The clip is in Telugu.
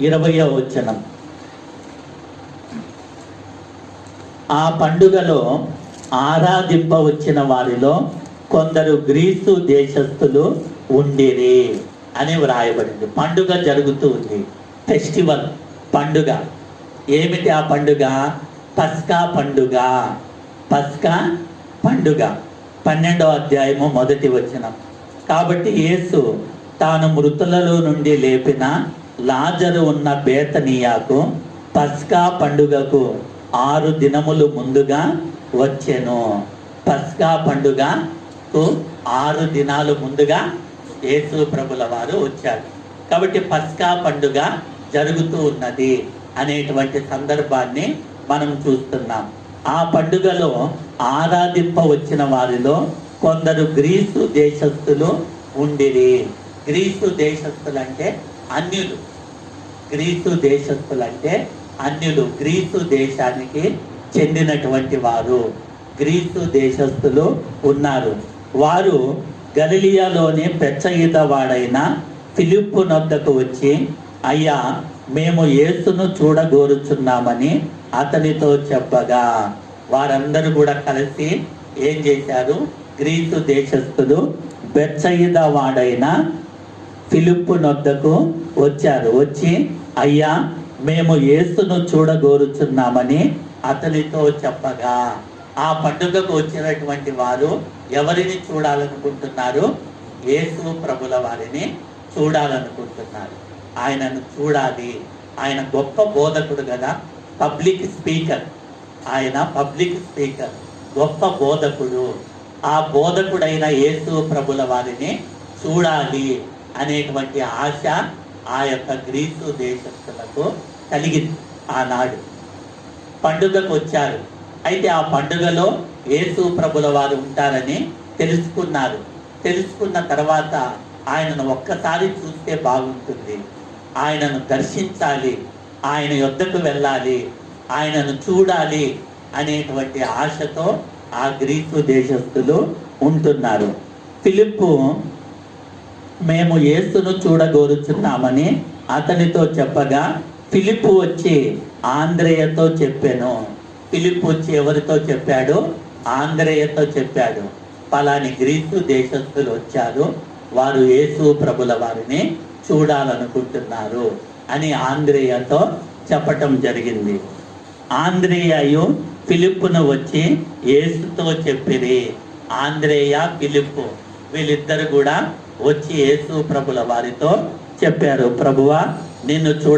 20వ వచనం. ఆ పండుగలో ఆరాధింపవచ్చిన వారిలో కొందరు గ్రీసు దేశస్థులు ఉండిరి అని వ్రాయబడింది. పండుగ జరుగుతూ ఉంది, ఫెస్టివల్, పండుగ. ఏమిటి ఆ పండుగ? పస్కా పండుగ. పస్కా పండుగ 12వ అధ్యాయము 1వ వచనం. కాబట్టి యేసు తాను మృతులలో నుండి లేపిన లాజరు ఉన్న బేతనీయాకు పస్కా పండుగకు 6 దినములు ముందుగా వచ్చెను. పస్కా పండుగకు 6 దినాలు ముందుగా యేసు ప్రభుల వారు వచ్చారు. కాబట్టి పస్కా పండుగ జరుగుతూ ఉన్నది అనేటువంటి సందర్భాన్ని మనం చూస్తున్నాం. ఆ పండుగలో ఆరాధింప వచ్చిన వారిలో కొందరు గ్రీసు దేశస్థులు ఉండిరి. గ్రీసు దేశస్థులు అంటే అన్యులు. గ్రీసు దేశస్థులు అంటే అన్యులు, గ్రీసు దేశానికి చెందినటువంటి వారు. గ్రీసు దేశస్థులు ఉన్నారు. వారు గలిలియాలోని బెత్సయిదా వాడైన ఫిలిప్పు నొద్దకు వచ్చి, అయ్యా, మేము యేసును చూడగోరుచున్నామని అతనితో చెప్పగా, వారందరూ కూడా కలిసి ఏం చేశారు? గ్రీసు దేశస్థులు బెత్సయిదా వాడైన ఫిలిప్పు నొద్దకు వచ్చారు. వచ్చి, అయ్యా, మేము యేసును చూడగోరుచున్నామని అతనితో చెప్పగా, ఆ పండుగకు వచ్చినటువంటి వారు ఎవరిని చూడాలనుకుంటున్నారు? యేసు ప్రభుల వారిని చూడాలనుకుంటున్నారు. ఆయనను చూడాలి. ఆయన గొప్ప బోధకుడు కదా, పబ్లిక్ స్పీకర్. ఆయన పబ్లిక్ స్పీకర్, గొప్ప బోధకుడు. ఆ బోధకుడైన యేసు ప్రభుల వారిని చూడాలి అనేటువంటి ఆశ ఆ యొక్క గ్రీసు దేశస్థులకు కలిగింది. ఆనాడు పండుగకు వచ్చారు. అయితే ఆ పండుగలో యేసు ప్రభుల వారు ఉంటారని తెలుసుకున్నారు. తెలుసుకున్న తర్వాత ఆయనను ఒక్కసారి చూస్తే బాగుంటుంది, ఆయనను దర్శించాలి, ఆయన యొద్దకు వెళ్ళాలి, ఆయనను చూడాలి అనేటువంటి ఆశతో ఆ గ్రీసు దేశస్థులు ఉంటున్నారు. ఫిలిప్పు, మేము యేసును చూడగోరుచున్నామని అతనితో చెప్పగా, ఫిలిప్పు వచ్చి ఆంద్రేయతో చెప్పాను. ఫిలిప్పు వచ్చి ఎవరితో చెప్పాడు? ఆంద్రేయతో చెప్పాడు. పలాని గ్రీసు దేశస్థులు వచ్చారు, వారు యేసు ప్రభుల వారిని చూడాలనుకుంటున్నారు అని ఆంద్రేయతో చెప్పటం జరిగింది. ఆంద్రేయు ఫిలిప్పును వచ్చి యేసుతో చెప్పిరి. ఆంద్రేయ, ఫిలిప్పు వీళ్ళిద్దరు కూడా వచ్చి యేసు ప్రభుల వారితో చెప్పారు, ప్రభువా, నిన్ను